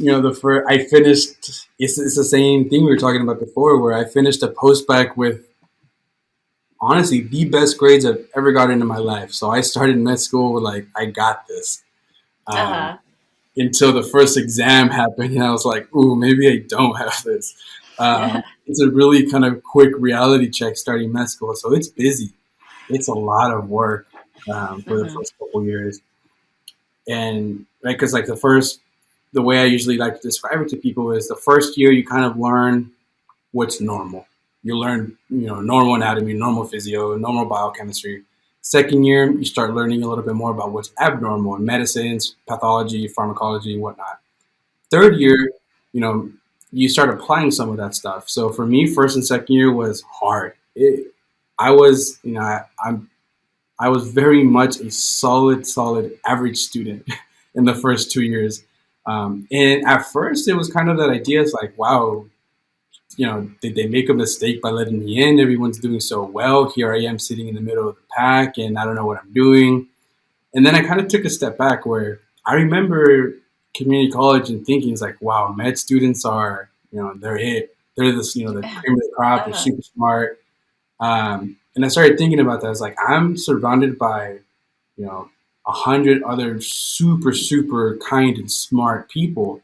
Speaker 3: I finished. It's the same thing we were talking about before, where I finished a post-bac with honestly the best grades I've ever gotten in my life. So I started med school with like, I got this.
Speaker 2: Uh-huh.
Speaker 3: Until the first exam happened, and I was like, ooh, maybe I don't have this. It's a really kind of quick reality check starting med school. So it's busy. It's a lot of work for the
Speaker 2: Mm-hmm.
Speaker 3: first couple years. And right, because like the way I usually like to describe it to people is the first year you kind of learn what's normal. You learn, normal anatomy, normal physio, normal biochemistry. Second year, you start learning a little bit more about what's abnormal in medicines, pathology, pharmacology, and whatnot. Third year, you start applying some of that stuff. So for me, first and second year was hard. I was, I was very much a solid average student in the first 2 years. And at first, it was kind of that idea. It's like, wow, did they make a mistake by letting me in? Everyone's doing so well. Here I am sitting in the middle of the pack, and I don't know what I'm doing. And then I kind of took a step back where I remember community college and thinking, it's like, wow, med students are, they're it. They're this, the cream of the crop. They're
Speaker 2: Uh-huh.
Speaker 3: super smart. And I started thinking about that. I was like, I'm surrounded by, 100 other super kind and smart people.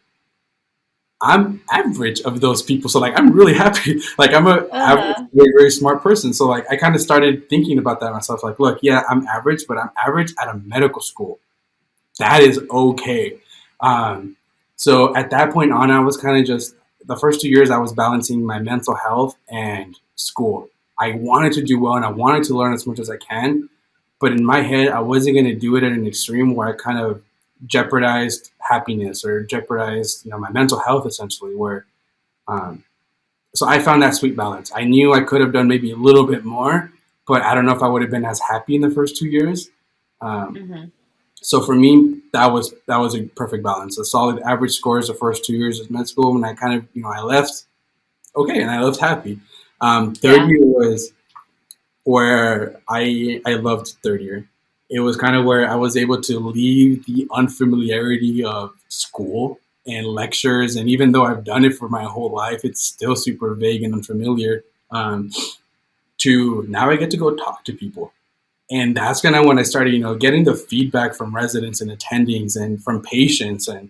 Speaker 3: I'm average of those people. So like, I'm really happy. Like I'm a average,
Speaker 2: Uh-huh.
Speaker 3: very smart person. So like, I kind of started thinking about that myself. Like, look, yeah, I'm average, but I'm average at a medical school. That is okay. Um, so at that point on, I was kind of just, the first 2 years I was balancing my mental health and school. I wanted to do well and I wanted to learn as much as I can. But in my head, I wasn't going to do it at an extreme where I kind of jeopardized happiness or jeopardized, my mental health essentially. Um, so I found that sweet balance. I knew I could have done maybe a little bit more, but I don't know if I would have been as happy in the first 2 years. Um,
Speaker 2: Mm-hmm.
Speaker 3: so for me, that was a perfect balance. A solid average scores the first 2 years of med school, and I kind of, I left okay, and I left happy. Third
Speaker 2: Yeah.
Speaker 3: year was where I loved third year. It was kind of where I was able to leave the unfamiliarity of school and lectures. And even though I've done it for my whole life, it's still super vague and unfamiliar. To now I get to go talk to people. And that's kind of when I started, getting the feedback from residents and attendings and from patients. And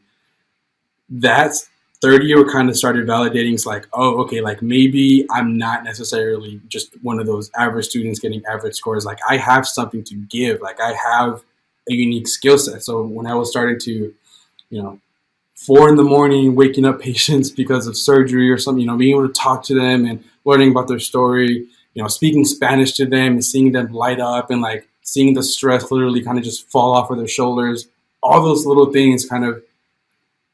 Speaker 3: that's third year kind of started validating. It's like, oh, okay, like maybe I'm not necessarily just one of those average students getting average scores. Like I have something to give. Like I have a unique skill set. So when I was starting to, 4 a.m, waking up patients because of surgery or something, being able to talk to them and learning about their story, speaking Spanish to them and seeing them light up and like seeing the stress literally kind of just fall off of their shoulders. All those little things kind of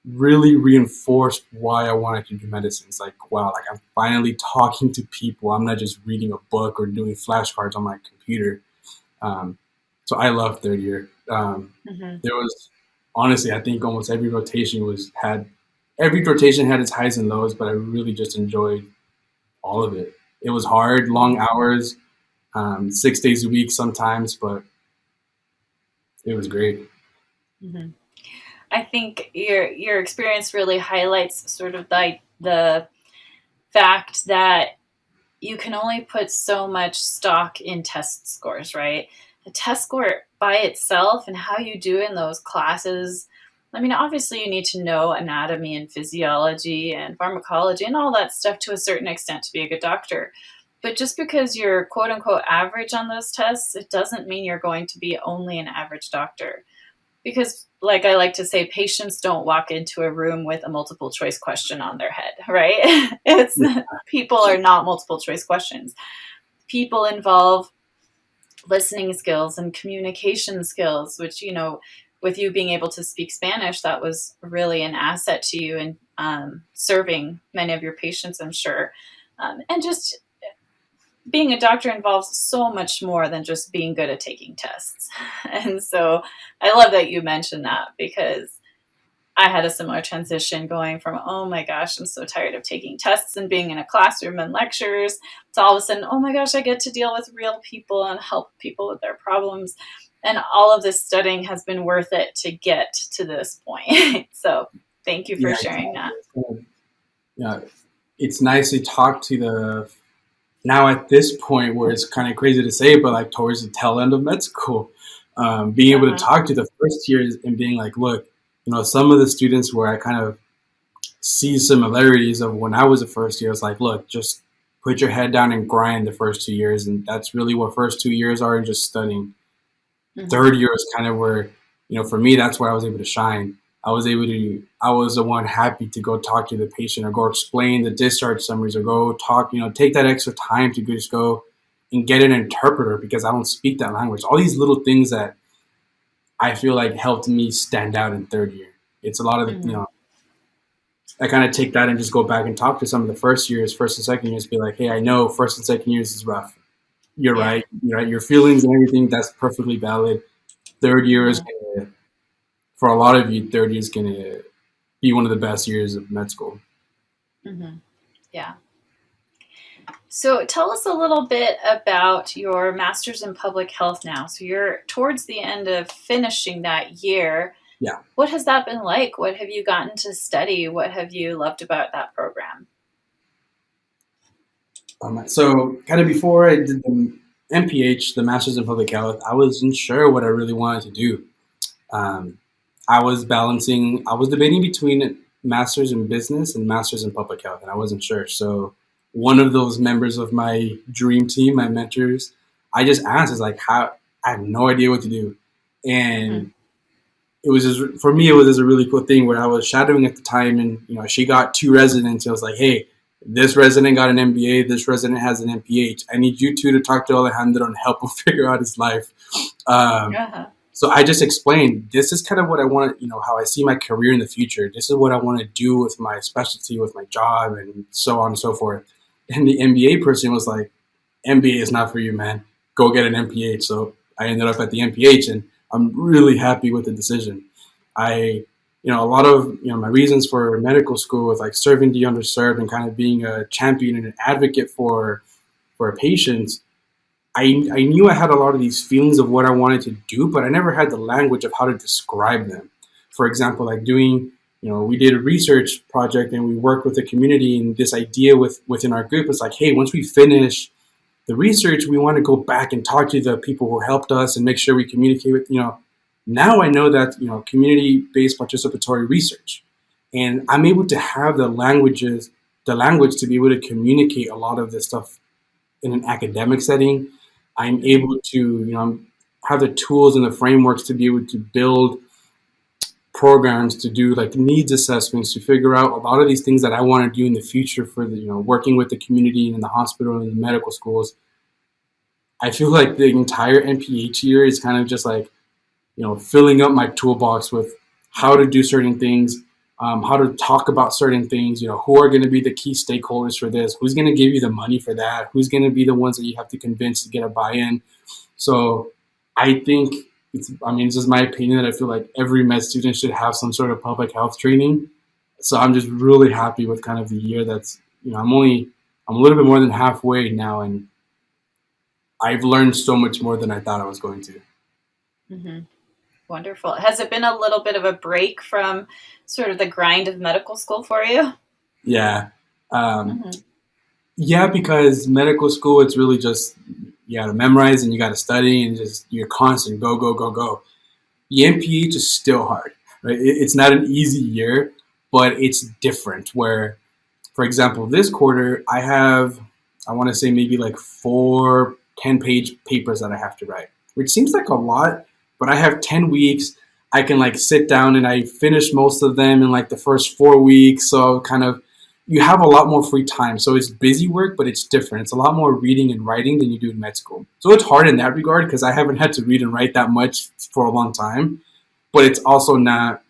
Speaker 3: really reinforced why I wanted to do medicine. It's like, wow, like I'm finally talking to people. I'm not just reading a book or doing flashcards on my computer. So I love third year. There was honestly, I think almost every rotation had its highs and lows, but I really just enjoyed all of it. It was hard, long hours, 6 days a week sometimes, but it was great.
Speaker 2: I think your experience really highlights sort of the fact that you can only put so much stock in test scores, right? The test score by itself and how you do in those classes, I mean, obviously you need to know anatomy and physiology and pharmacology and all that stuff to a certain extent to be a good doctor. But just because you're quote unquote average on those tests, it doesn't mean you're going to be only an average doctor. Because, like I like to say, patients don't walk into a room with a multiple choice question on their head, right? People are not multiple choice questions. People involve listening skills and communication skills, which, with you being able to speak Spanish, that was really an asset to you in serving many of your patients, I'm sure. And just being a doctor involves so much more than just being good at taking tests. And so I love that you mentioned that, because I had a similar transition going from, oh my gosh, I'm so tired of taking tests and being in a classroom and lectures, to all of a sudden, oh my gosh, I get to deal with real people and help people with their problems. And all of this studying has been worth it to get to this point. So thank you for sharing that.
Speaker 3: Yeah, it's nice to talk to now at this point where it's kind of crazy to say, but like towards the tail end of med school, being able to talk to the first years and being like, look, some of the students where I kind of see similarities of when I was a first year, it's like, look, just put your head down and grind the first 2 years. And that's really what first 2 years are, just studying. Third year is kind of where, for me, that's where I was able to shine. I was the one happy to go talk to the patient or go explain the discharge summaries or go talk, take that extra time to just go and get an interpreter because I don't speak that language. All these little things that I feel like helped me stand out in third year. It's a lot of the, I kind of take that and just go back and talk to some of the first and second years, be like, hey, I know first and second years is rough. You're right. Your feelings and everything, that's perfectly valid. Third year is for a lot of you, third year is going to be one of the best years of med school.
Speaker 2: Yeah. So tell us a little bit about your master's in public health now. So you're towards the end of finishing that year.
Speaker 3: Yeah.
Speaker 2: What has that been like? What have you gotten to study? What have you loved about that program?
Speaker 3: So kind of before I did the MPH, the Master's in Public Health, I wasn't sure what I really wanted to do. I was debating between Master's in Business and Master's in Public Health, and I wasn't sure. So one of those members of my dream team, my mentors, I just asked, I have no idea what to do. And it was for me, it was a really cool thing where I was shadowing at the time, and, she got 2 residents. I was like, hey, this resident got an MBA, this resident has an MPH. I need you two to talk to Alejandro and help him figure out his life. So I just explained, this is kind of what I want, how I see my career in the future. This is what I want to do with my specialty, with my job, and so on and so forth. And the MBA person was like, MBA is not for you, man. Go get an MPH. So I ended up at the MPH, and I'm really happy with the decision. A lot of, my reasons for medical school was like serving the underserved and kind of being a champion and an advocate for patients. I knew I had a lot of these feelings of what I wanted to do, but I never had the language of how to describe them. For example, like doing, we did a research project and we worked with the community, and this idea within our group is like, hey, once we finish the research, we want to go back and talk to the people who helped us and make sure we communicate with, now I know that, community-based participatory research, and I'm able to have the language to be able to communicate a lot of this stuff in an academic setting. I'm able to, have the tools and the frameworks to be able to build programs, to do like needs assessments, to figure out a lot of these things that I want to do in the future for the, working with the community and in the hospital and the medical schools. I feel like the entire MPH year is kind of just like, filling up my toolbox with how to do certain things, how to talk about certain things, who are going to be the key stakeholders for this, who's going to give you the money for that, who's going to be the ones that you have to convince to get a buy-in. So I think it's just my opinion that I feel like every med student should have some sort of public health training. So I'm just really happy with kind of the year that's, I'm a little bit more than halfway now, and I've learned so much more than I thought I was going to.
Speaker 2: Mm-hmm. Wonderful. Has it been a little bit of a break from sort of the grind of medical school for you?
Speaker 3: Yeah. Yeah, because medical school, it's really just, you got to memorize and you got to study and just you're constant, go, go, go, go. The MPH is still hard, right? It's not an easy year, but it's different where, for example, this quarter, I want to say maybe like 4 10-page papers that I have to write, which seems like a lot, but I have 10 weeks. I can like sit down and I finish most of them in like the first 4 weeks. So kind of, you have a lot more free time. So it's busy work, but it's different. It's a lot more reading and writing than you do in med school. So it's hard in that regard because I haven't had to read and write that much for a long time, but it's also not,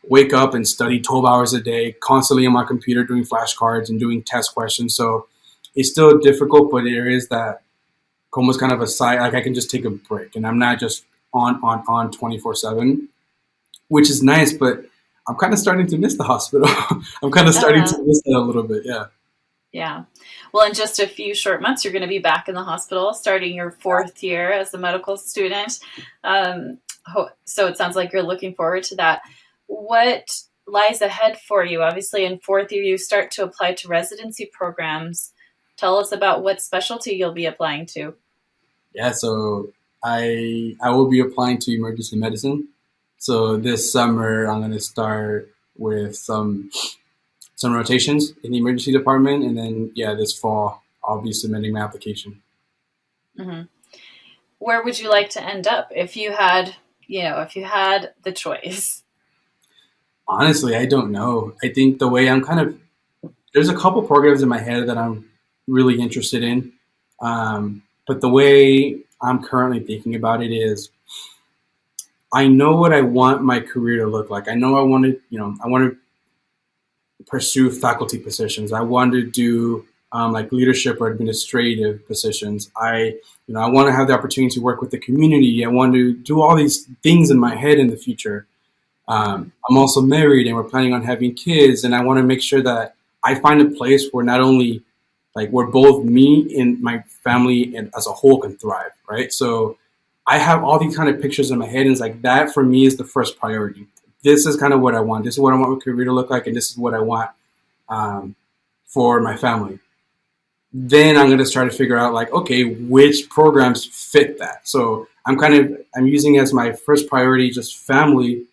Speaker 3: wake up and study 12 hours a day, constantly on my computer doing flashcards and doing test questions. So it's still difficult, but there is that almost kind of a side, like I can just take a break and I'm not just on 24/7, which is nice, but I'm kind of starting to miss the hospital. I'm kind of starting to miss that a little bit. Yeah.
Speaker 2: Yeah. Well, in just a few short months, you're going to be back in the hospital starting your 4th year as a medical student. So it sounds like you're looking forward to that. What lies ahead for you? Obviously, in 4th year, you start to apply to residency programs. Tell us about what specialty you'll be applying to.
Speaker 3: Yeah, so I will be applying to emergency medicine. So this summer, I'm going to start with some rotations in the emergency department, and then this fall I'll be submitting my application.
Speaker 2: Mm-hmm. Where would you like to end up if you had the choice?
Speaker 3: Honestly, I don't know. I think the way there's a couple programs in my head that I'm really interested in. But the way I'm currently thinking about it is I know what I want my career to look like. I know I want to pursue faculty positions. I want to do like leadership or administrative positions. I want to have the opportunity to work with the community. I want to do all these things in my head in the future. I'm also married and we're planning on having kids, and I want to make sure that I find a place where not only where both me and my family and as a whole can thrive, right? So I have all these kind of pictures in my head, and it's like that for me is the first priority. This is kind of what I want. This is what I want my career to look like, and this is what I want for my family. Then I'm going to start to figure out okay, which programs fit that. So I'm using as my first priority just family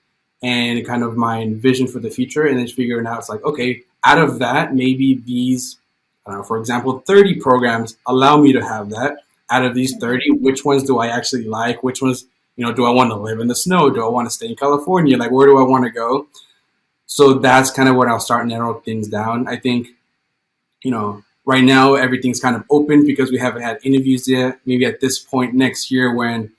Speaker 3: and kind of my vision for the future, and then figuring out it's okay, out of that, maybe these, for example, 30 programs allow me to have that. Out of these 30, which ones do I actually like? Which ones, do I want to live in the snow? Do I want to stay in California? Where do I want to go? So that's kind of what I'll start narrow things down. I think, right now everything's kind of open because we haven't had interviews yet. Maybe at this point next year when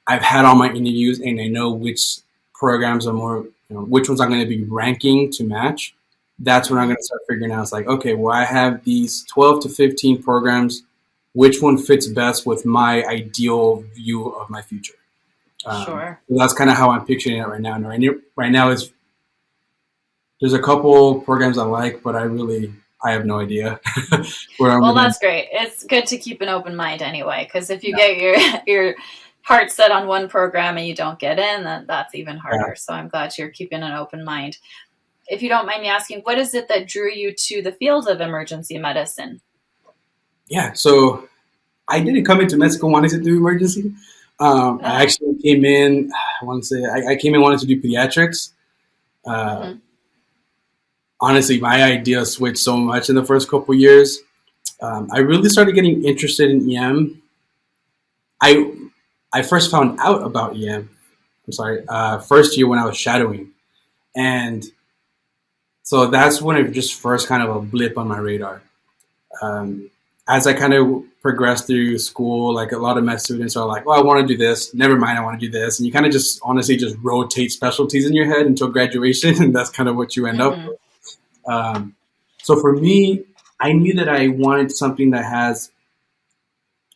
Speaker 3: I've had all my interviews and I know which programs are more, which ones I'm going to be ranking to match, that's when I'm going to start figuring out, it's okay, well, I have these 12 to 15 programs. Which one fits best with my ideal view of my future?
Speaker 2: Sure.
Speaker 3: So that's kind of how I'm picturing it right now. And right now there's a couple programs I like, but I have no idea where I'm.
Speaker 2: Well, that's great. It's good to keep an open mind anyway, because if you get your heart set on one program and you don't get in, then that's even harder. Yeah. So I'm glad you're keeping an open mind. If you don't mind me asking, what is it that drew you to the field of emergency medicine?
Speaker 3: Yeah, so I didn't come into med school wanting to do emergency. I actually came in, I came in wanting to do pediatrics. Honestly, my idea switched so much in the first couple years. I really started getting interested in EM. I first found out about EM, first year when I was shadowing. And so that's when it just first kind of a blip on my radar. as I kind of progress through school, like a lot of med students are like, well, I want to do this. Never mind, I want to do this. And you kind of just honestly just rotate specialties in your head until graduation. And that's kind of what you end up with. So for me, I knew that I wanted something that has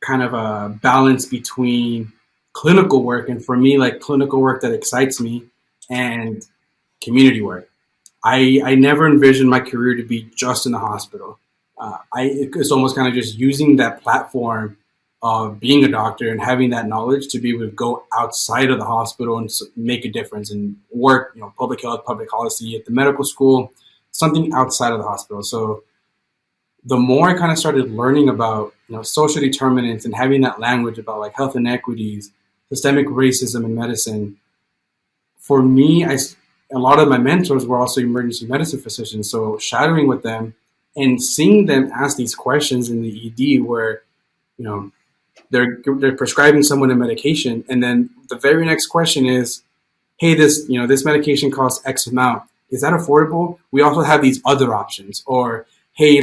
Speaker 3: kind of a balance between clinical work, and for me, like clinical work that excites me, and community work. I never envisioned my career to be just in the hospital. It's almost kind of just using that platform of being a doctor and having that knowledge to be able to go outside of the hospital and make a difference and work, public health, public policy at the medical school, something outside of the hospital. So the more I kind of started learning about, social determinants and having that language about like health inequities, systemic racism in medicine, for me, a lot of my mentors were also emergency medicine physicians. So shadowing with them and seeing them ask these questions in the ED where, they're prescribing someone a medication, and then the very next question is, hey, this medication costs X amount. Is that affordable? We also have these other options. Or, hey,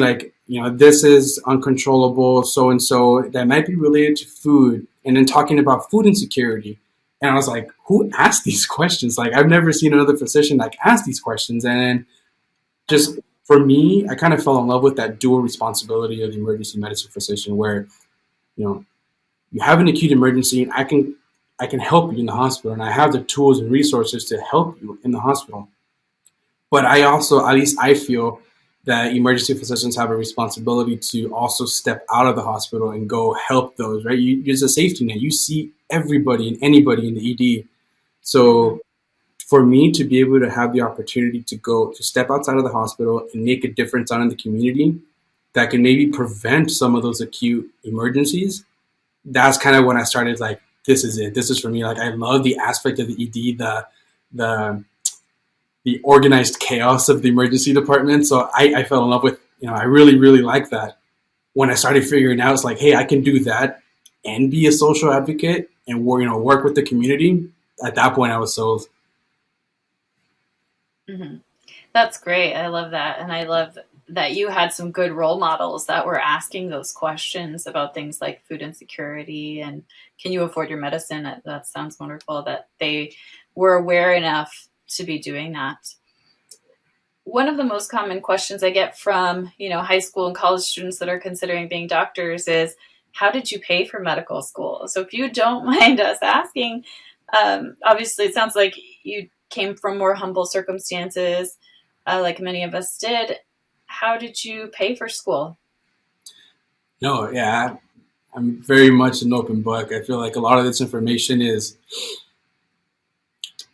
Speaker 3: this is uncontrollable, so-and-so, that might be related to food. And then talking about food insecurity. And I was like, who asked these questions? Like, I've never seen another physician ask these questions. And just for me, I kind of fell in love with that dual responsibility of the emergency medicine physician, where, you have an acute emergency and I can help you in the hospital, and I have the tools and resources to help you in the hospital. But I also, at least I feel, that emergency physicians have a responsibility to also step out of the hospital and go help those, right? There's a safety net. You see everybody and anybody in the ED. So for me to be able to have the opportunity to step outside of the hospital and make a difference out in the community that can maybe prevent some of those acute emergencies, that's kind of when I started this is it. This is for me. I love the aspect of the ED, the organized chaos of the emergency department. So I fell in love with, I really, really like that. When I started figuring out, it's like, hey, I can do that and be a social advocate and work with the community. At that point, I was sold.
Speaker 2: Mm-hmm. That's great. I love that. And I love that you had some good role models that were asking those questions about things like food insecurity and can you afford your medicine? That sounds wonderful that they were aware enough to be doing that. One of the most common questions I get from, high school and college students that are considering being doctors is, how did you pay for medical school? So if you don't mind us asking, obviously it sounds like you came from more humble circumstances, like many of us did. How did you pay for school?
Speaker 3: No, yeah, I'm very much an open book. I feel like a lot of this information is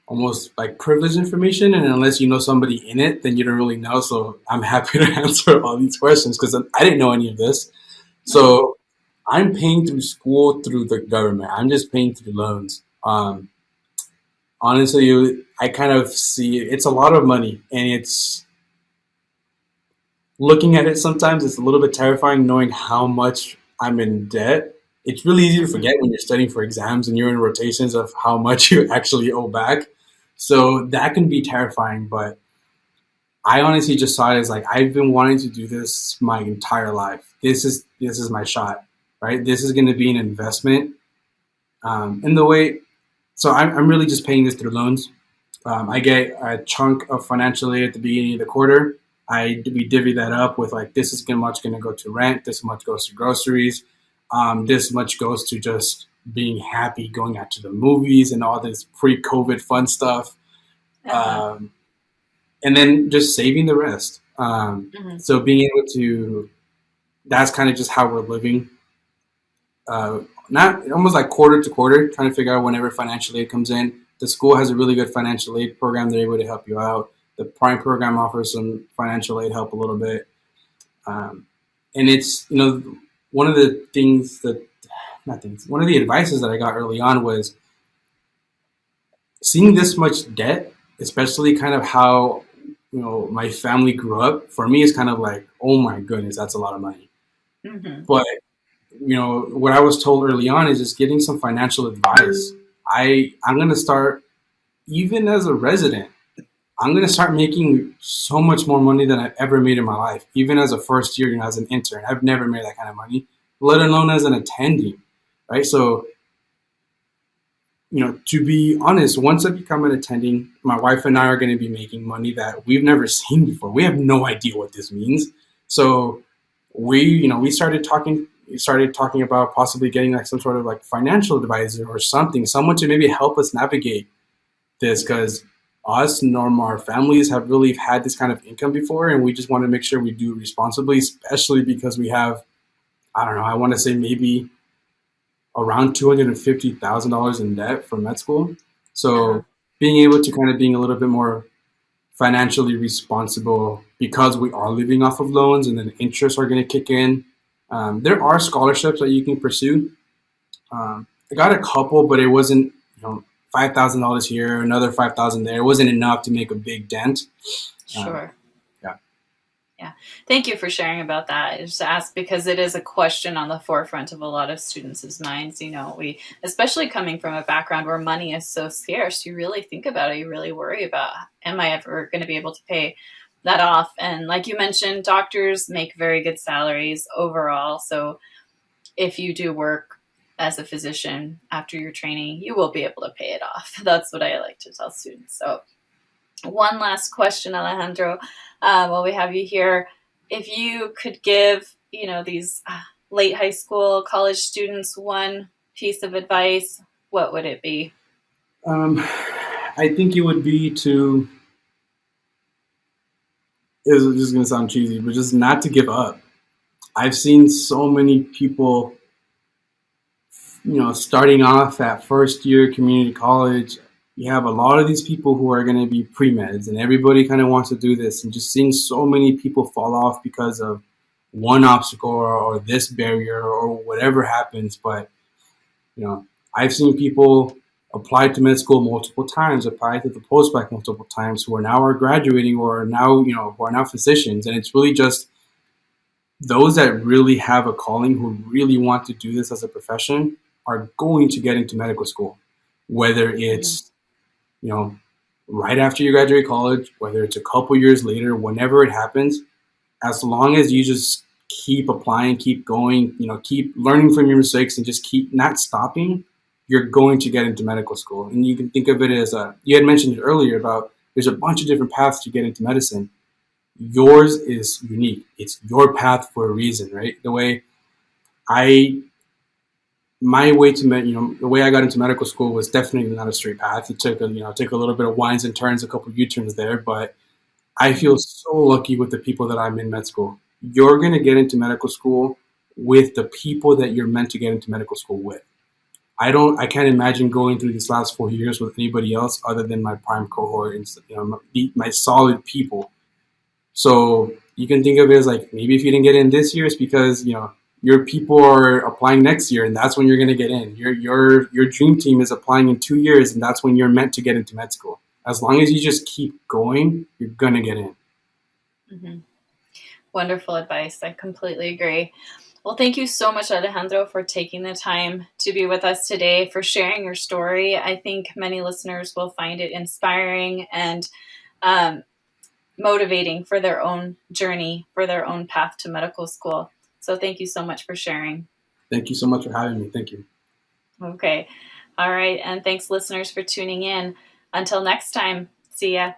Speaker 3: almost like privileged information, and unless you know somebody in it, then you don't really know. So I'm happy to answer all these questions because I didn't know any of this. So I'm paying through school through the government. I'm just paying through loans. Honestly, I kind of see it's a lot of money, and it's looking at it sometimes it's a little bit terrifying knowing how much I'm in debt. It's really easy to forget when you're studying for exams and you're in rotations of how much you actually owe back. So that can be terrifying, but I honestly just saw it as I've been wanting to do this my entire life. This is my shot, right? This is going to be an investment. In the way, so I'm really just paying this through loans. I get a chunk of financial aid at the beginning of the quarter. We divvy that up with this is much going to go to rent, this much goes to groceries, this much goes to just being happy going out to the movies and all this pre-COVID fun stuff. And then just saving the rest. So being able to, that's kind of just how we're living. Not almost like quarter to quarter, trying to figure out whenever financial aid comes in. The school has a really good financial aid program. They're able to help you out. The P.R.I.M.E program offers some financial aid help a little bit. And it's, one of the advices that I got early on was seeing this much debt, especially kind of how, my family grew up. For me, it's kind of like, oh my goodness, that's a lot of money. Mm-hmm. But, what I was told early on is just getting some financial advice. I'm going to start, even as a resident, I'm going to start making so much more money than I've ever made in my life. Even as a first year, as an intern, I've never made that kind of money, let alone as an attending, right? So, to be honest, once I become an attending, my wife and I are going to be making money that we've never seen before. We have no idea what this means. So we started talking about possibly getting like some sort of like financial advisor or something, someone to maybe help us navigate this, because us nor our families have really had this kind of income before, and we just want to make sure we do it responsibly, especially because we have, I don't know, I want to say maybe around $250,000 in debt for med school. So being able to kind of being a little bit more financially responsible, because we are living off of loans and then interests are going to kick in. There are scholarships that you can pursue. I got a couple, but it wasn't, $5,000 here, another $5,000 there. It wasn't enough to make a big dent.
Speaker 2: Sure.
Speaker 3: Yeah.
Speaker 2: Thank you for sharing about that. I just asked because it is a question on the forefront of a lot of students' minds. We, especially coming from a background where money is so scarce, you really think about it. You really worry about, am I ever going to be able to pay that off? And like you mentioned, doctors make very good salaries overall. So if you do work as a physician after your training, you will be able to pay it off. That's what I like to tell students. So one last question, Alejandro, while we have you here. If you could give, these late high school, college students one piece of advice, what would it be?
Speaker 3: I think it would be to, it's just going to sound cheesy, but just not to give up. I've seen so many people, starting off at first year community college. You have a lot of these people who are going to be pre-meds, and everybody kind of wants to do this, and just seeing so many people fall off because of one obstacle or this barrier or whatever happens. But, I've seen people apply to med school multiple times, apply to the post-bac multiple times, who are now graduating or now, who are now physicians. And it's really just those that really have a calling, who really want to do this as a profession, are going to get into medical school, whether it's, right after you graduate college, whether it's a couple years later, whenever it happens, as long as you just keep applying, keep going, keep learning from your mistakes and just keep not stopping, you're going to get into medical school. And you can think of it as you had mentioned it earlier about there's a bunch of different paths to get into medicine. Yours is unique. It's your path for a reason, right? The way the way I got into medical school was definitely not a straight path. It took a little bit of winds and turns, a couple U-turns there, but I feel so lucky with the people that I'm in med school. You're going to get into medical school with the people that you're meant to get into medical school with. I can't imagine going through these last 4 years with anybody else other than my prime cohort and, my solid people. So you can think of it as like, maybe if you didn't get in this year, it's because, your people are applying next year, and that's when you're going to get in. Your dream team is applying in 2 years, and that's when you're meant to get into med school. As long as you just keep going, you're going to get in.
Speaker 2: Mm-hmm. Wonderful advice. I completely agree. Well, thank you so much, Alejandro, for taking the time to be with us today, for sharing your story. I think many listeners will find it inspiring and motivating for their own journey, for their own path to medical school. So thank you so much for sharing.
Speaker 3: Thank you so much for having me. Thank you.
Speaker 2: Okay. All right. And thanks, listeners, for tuning in. Until next time, see ya.